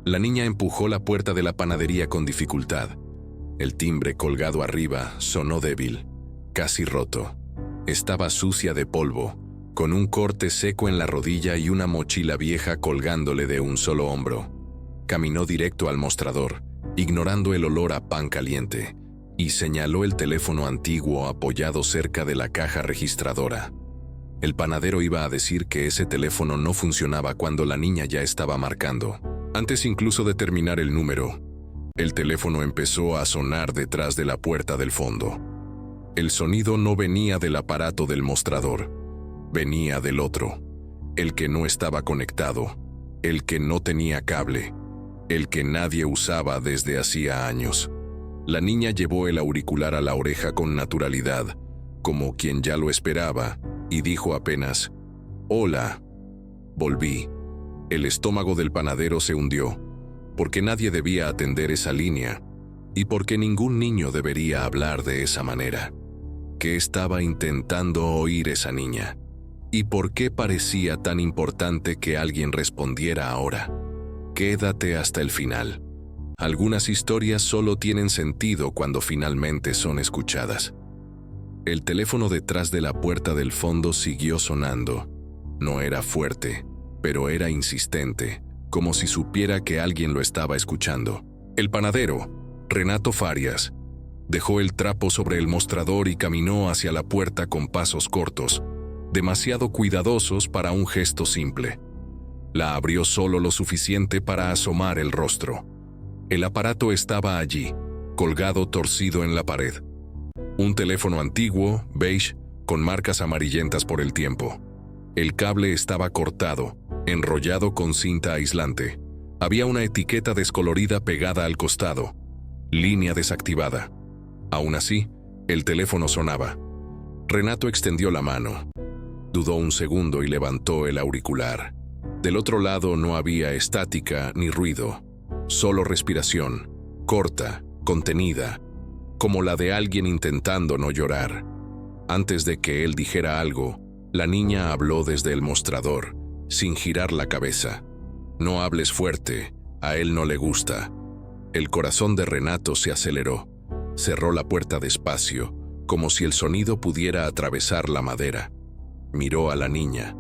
La niña empujó la puerta de la panadería con dificultad. El timbre colgado arriba sonó débil, casi roto. Estaba sucia de polvo, con un corte seco en la rodilla y una mochila vieja colgándole de un solo hombro. Caminó directo al mostrador, ignorando el olor a pan caliente, y señaló el teléfono antiguo apoyado cerca de la caja registradora. El panadero iba a decir que ese teléfono no funcionaba cuando la niña ya estaba marcando. Antes incluso de terminar el número, el teléfono empezó a sonar detrás de la puerta del fondo. El sonido no venía del aparato del mostrador, venía del otro, el que no estaba conectado, el que no tenía cable, el que nadie usaba desde hacía años. La niña llevó el auricular a la oreja con naturalidad, como quien ya lo esperaba, y dijo apenas, «Hola». Volví. El estómago del panadero se hundió, porque nadie debía atender esa línea, y porque ningún niño debería hablar de esa manera. ¿Qué estaba intentando oír esa niña? ¿Y por qué parecía tan importante que alguien respondiera ahora? Quédate hasta el final. Algunas historias solo tienen sentido cuando finalmente son escuchadas. El teléfono detrás de la puerta del fondo siguió sonando. No era fuerte, pero era insistente, como si supiera que alguien lo estaba escuchando. El panadero, Renato Farias, dejó el trapo sobre el mostrador y caminó hacia la puerta con pasos cortos, demasiado cuidadosos para un gesto simple. La abrió solo lo suficiente para asomar el rostro. El aparato estaba allí, colgado torcido en la pared. Un teléfono antiguo, beige, con marcas amarillentas por el tiempo. El cable estaba cortado, enrollado con cinta aislante. Había una etiqueta descolorida pegada al costado. Línea desactivada. Aún así, el teléfono sonaba. Renato extendió la mano. Dudó un segundo y levantó el auricular. Del otro lado no había estática ni ruido. Solo respiración, corta, contenida, como la de alguien intentando no llorar. Antes de que él dijera algo, la niña habló desde el mostrador, sin girar la cabeza. «No hables fuerte, a él no le gusta». El corazón de Renato se aceleró. Cerró la puerta despacio, como si el sonido pudiera atravesar la madera. Miró a la niña.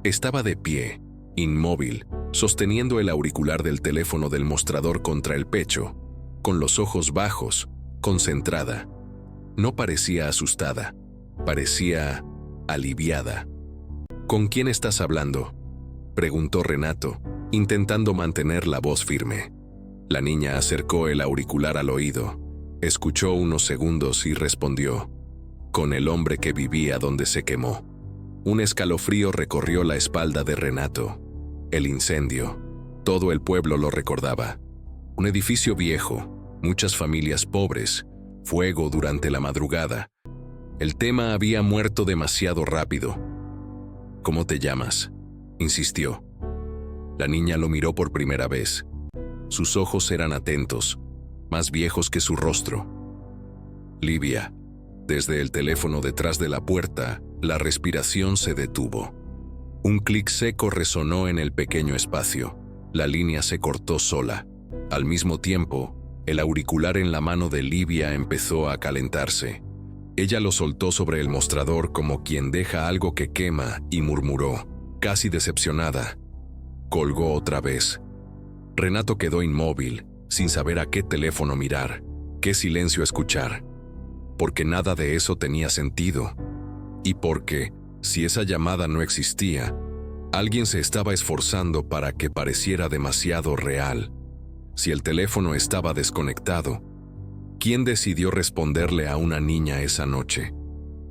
Estaba de pie, inmóvil, sosteniendo el auricular del teléfono del mostrador contra el pecho, con los ojos bajos, concentrada. No parecía asustada, parecía aliviada. «¿Con quién estás hablando?», preguntó Renato, intentando mantener la voz firme. La niña acercó el auricular al oído, escuchó unos segundos y respondió, «Con el hombre que vivía donde se quemó». Un escalofrío recorrió la espalda de Renato. El incendio. Todo el pueblo lo recordaba. Un edificio viejo, muchas familias pobres, fuego durante la madrugada. El tema había muerto demasiado rápido. «¿Cómo te llamas?», insistió. La niña lo miró por primera vez. Sus ojos eran atentos, más viejos que su rostro. «Livia». Desde el teléfono detrás de la puerta, la respiración se detuvo. Un clic seco resonó en el pequeño espacio. La línea se cortó sola. Al mismo tiempo, el auricular en la mano de Livia empezó a calentarse. Ella lo soltó sobre el mostrador como quien deja algo que quema y murmuró, casi decepcionada. Colgó otra vez. Renato quedó inmóvil, sin saber a qué teléfono mirar, qué silencio escuchar. Porque nada de eso tenía sentido. Y porque, si esa llamada no existía, alguien se estaba esforzando para que pareciera demasiado real. Si el teléfono estaba desconectado, ¿quién decidió responderle a una niña esa noche?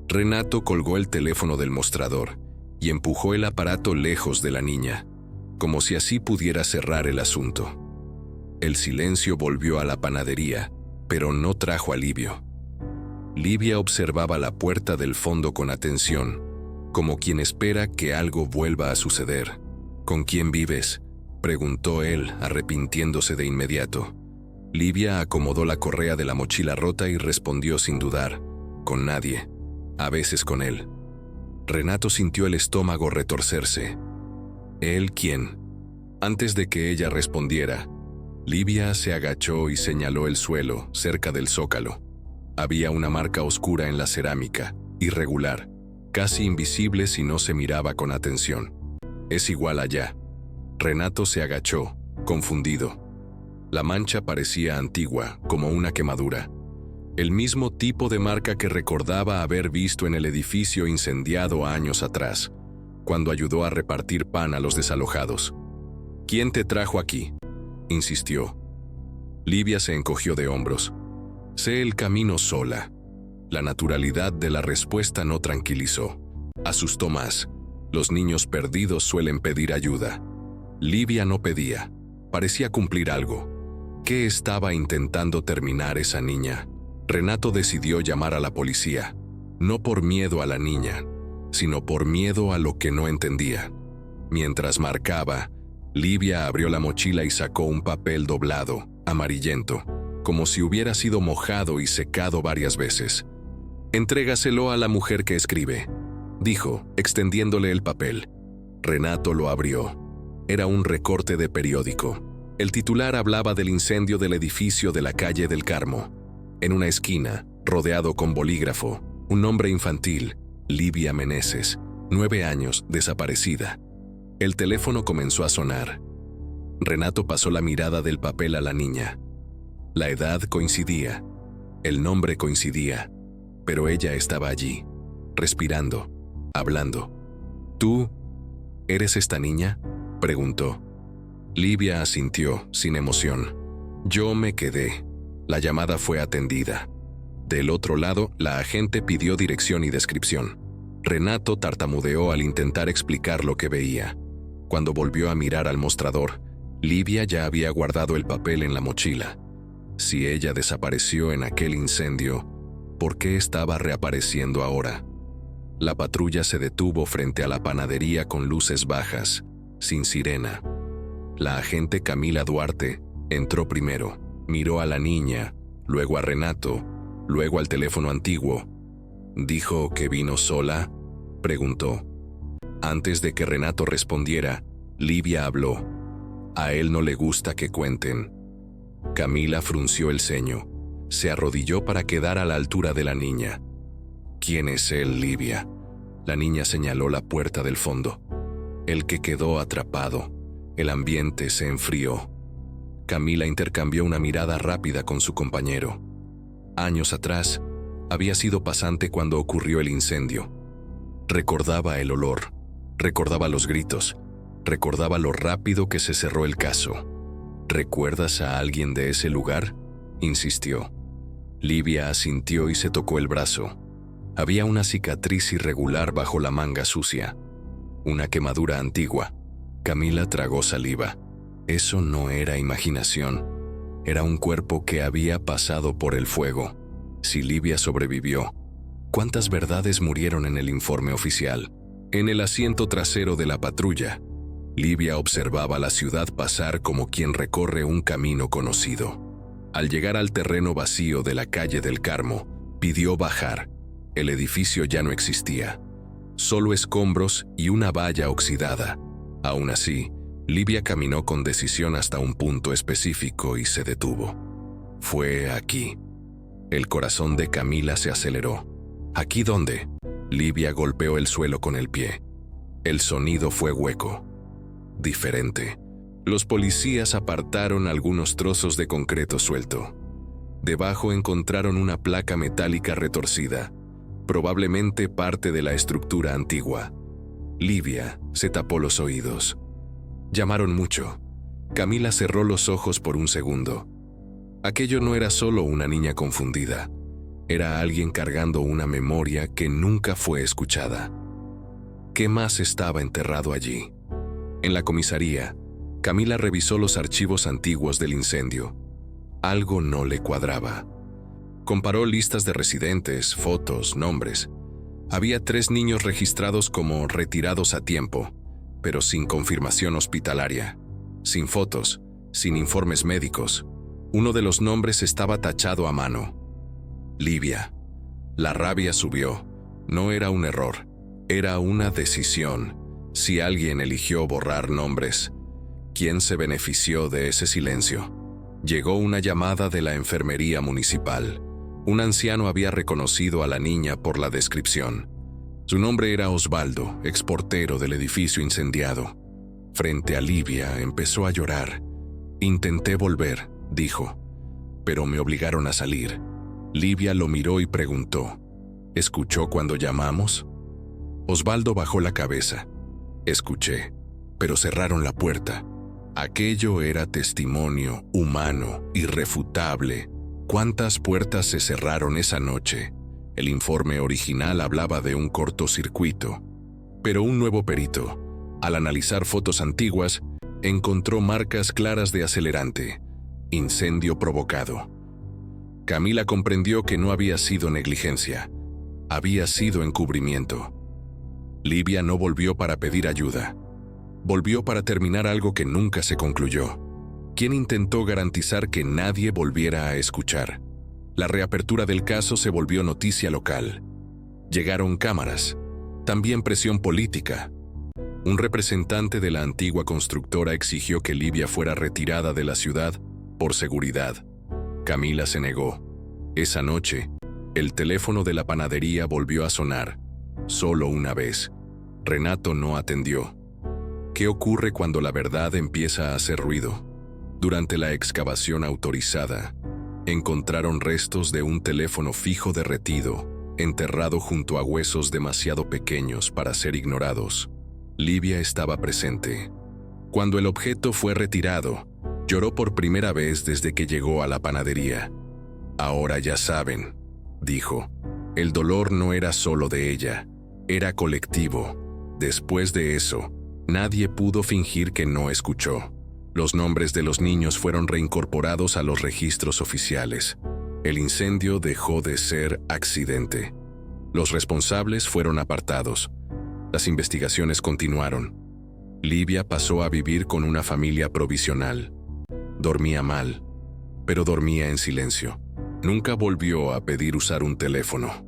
Renato colgó el teléfono del mostrador y empujó el aparato lejos de la niña, como si así pudiera cerrar el asunto. El silencio volvió a la panadería, pero no trajo alivio. Livia observaba la puerta del fondo con atención, como quien espera que algo vuelva a suceder. «¿Con quién vives?», preguntó él, arrepintiéndose de inmediato. Livia acomodó la correa de la mochila rota y respondió sin dudar, «Con nadie, a veces con él». Renato sintió el estómago retorcerse. ¿Él quién? Antes de que ella respondiera, Livia se agachó y señaló el suelo, cerca del zócalo. Había una marca oscura en la cerámica, irregular, casi invisible si no se miraba con atención. Es igual allá. Renato se agachó, confundido. La mancha parecía antigua, como una quemadura. El mismo tipo de marca que recordaba haber visto en el edificio incendiado años atrás, cuando ayudó a repartir pan a los desalojados. «¿Quién te trajo aquí?», insistió. Livia se encogió de hombros. «Sé el camino sola». La naturalidad de la respuesta no tranquilizó. Asustó más. Los niños perdidos suelen pedir ayuda. Livia no pedía. Parecía cumplir algo. ¿Qué estaba intentando terminar esa niña? Renato decidió llamar a la policía. No por miedo a la niña, sino por miedo a lo que no entendía. Mientras marcaba, Livia abrió la mochila y sacó un papel doblado, amarillento, como si hubiera sido mojado y secado varias veces. «Entrégaselo a la mujer que escribe», dijo, extendiéndole el papel. Renato lo abrió. Era un recorte de periódico. El titular hablaba del incendio del edificio de la calle del Carmo. En una esquina, rodeado con bolígrafo, un nombre infantil, Livia Meneses, 9 años, desaparecida. El teléfono comenzó a sonar. Renato pasó la mirada del papel a la niña. La edad coincidía, el nombre coincidía, pero ella estaba allí, respirando, hablando. «¿Tú eres esta niña?», preguntó. Livia asintió, sin emoción. Yo me quedé. La llamada fue atendida. Del otro lado, la agente pidió dirección y descripción. Renato tartamudeó al intentar explicar lo que veía. Cuando volvió a mirar al mostrador, Livia ya había guardado el papel en la mochila. Si ella desapareció en aquel incendio, ¿por qué estaba reapareciendo ahora? La patrulla se detuvo frente a la panadería con luces bajas, sin sirena. La agente Camila Duarte entró primero, miró a la niña, luego a Renato, luego al teléfono antiguo. «¿Dijo que vino sola?», preguntó. Antes de que Renato respondiera, Livia habló. «A él no le gusta que cuenten». Camila frunció el ceño. Se arrodilló para quedar a la altura de la niña. «¿Quién es él, Livia?». La niña señaló la puerta del fondo. «El que quedó atrapado». El ambiente se enfrió. Camila intercambió una mirada rápida con su compañero. Años atrás, había sido pasante cuando ocurrió el incendio. Recordaba el olor, recordaba los gritos, recordaba lo rápido que se cerró el caso. «¿Recuerdas a alguien de ese lugar?», insistió. Livia asintió y se tocó el brazo. Había una cicatriz irregular bajo la manga sucia. Una quemadura antigua. Camila tragó saliva. Eso no era imaginación. Era un cuerpo que había pasado por el fuego. Si Livia sobrevivió, ¿cuántas verdades murieron en el informe oficial? En el asiento trasero de la patrulla, Livia observaba la ciudad pasar como quien recorre un camino conocido. Al llegar al terreno vacío de la calle del Carmo, pidió bajar. El edificio ya no existía. Solo escombros y una valla oxidada. Aún así, Livia caminó con decisión hasta un punto específico y se detuvo. Fue aquí. El corazón de Camila se aceleró. ¿Aquí dónde? Livia golpeó el suelo con el pie. El sonido fue hueco. Diferente. Los policías apartaron algunos trozos de concreto suelto. Debajo encontraron una placa metálica retorcida, probablemente parte de la estructura antigua. Livia se tapó los oídos. Llamaron mucho. Camila cerró los ojos por un segundo. Aquello no era solo una niña confundida. Era alguien cargando una memoria que nunca fue escuchada. ¿Qué más estaba enterrado allí? En la comisaría, Camila revisó los archivos antiguos del incendio. Algo no le cuadraba. Comparó listas de residentes, fotos, nombres. Había 3 niños registrados como retirados a tiempo, pero sin confirmación hospitalaria, sin fotos, sin informes médicos. Uno de los nombres estaba tachado a mano. Livia. La rabia subió. No era un error, era una decisión. Si alguien eligió borrar nombres, ¿quién se benefició de ese silencio? Llegó una llamada de la enfermería municipal. Un anciano había reconocido a la niña por la descripción. Su nombre era Osvaldo, exportero del edificio incendiado. Frente a Livia empezó a llorar. «Intenté volver», dijo, «pero me obligaron a salir». Livia lo miró y preguntó, «¿Escuchó cuando llamamos?». Osvaldo bajó la cabeza. «Escuché, pero cerraron la puerta». Aquello era testimonio humano, irrefutable. ¿Cuántas puertas se cerraron esa noche? El informe original hablaba de un cortocircuito. Pero un nuevo perito, al analizar fotos antiguas, encontró marcas claras de acelerante. Incendio provocado. Camila comprendió que no había sido negligencia. Había sido encubrimiento. Livia no volvió para pedir ayuda. Volvió para terminar algo que nunca se concluyó. ¿Quién intentó garantizar que nadie volviera a escuchar? La reapertura del caso se volvió noticia local. Llegaron cámaras, también presión política. Un representante de la antigua constructora exigió que Livia fuera retirada de la ciudad por seguridad. Camila se negó. Esa noche, el teléfono de la panadería volvió a sonar, solo una vez. Renato no atendió. ¿Qué ocurre cuando la verdad empieza a hacer ruido? Durante la excavación autorizada, encontraron restos de un teléfono fijo derretido, enterrado junto a huesos demasiado pequeños para ser ignorados. Livia estaba presente. Cuando el objeto fue retirado, lloró por primera vez desde que llegó a la panadería. «Ahora ya saben», dijo. El dolor no era solo de ella, era colectivo. Después de eso, nadie pudo fingir que no escuchó. Los nombres de los niños fueron reincorporados a los registros oficiales. El incendio dejó de ser accidente. Los responsables fueron apartados. Las investigaciones continuaron. Livia pasó a vivir con una familia provisional. Dormía mal, pero dormía en silencio. Nunca volvió a pedir usar un teléfono.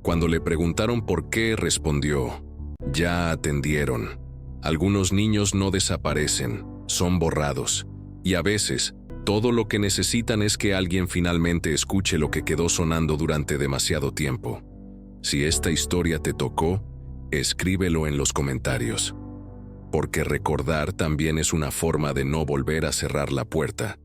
Cuando le preguntaron por qué, respondió, «Ya atendieron. Algunos niños no desaparecen, son borrados, y a veces, todo lo que necesitan es que alguien finalmente escuche lo que quedó sonando durante demasiado tiempo». Si esta historia te tocó, escríbelo en los comentarios. Porque recordar también es una forma de no volver a cerrar la puerta.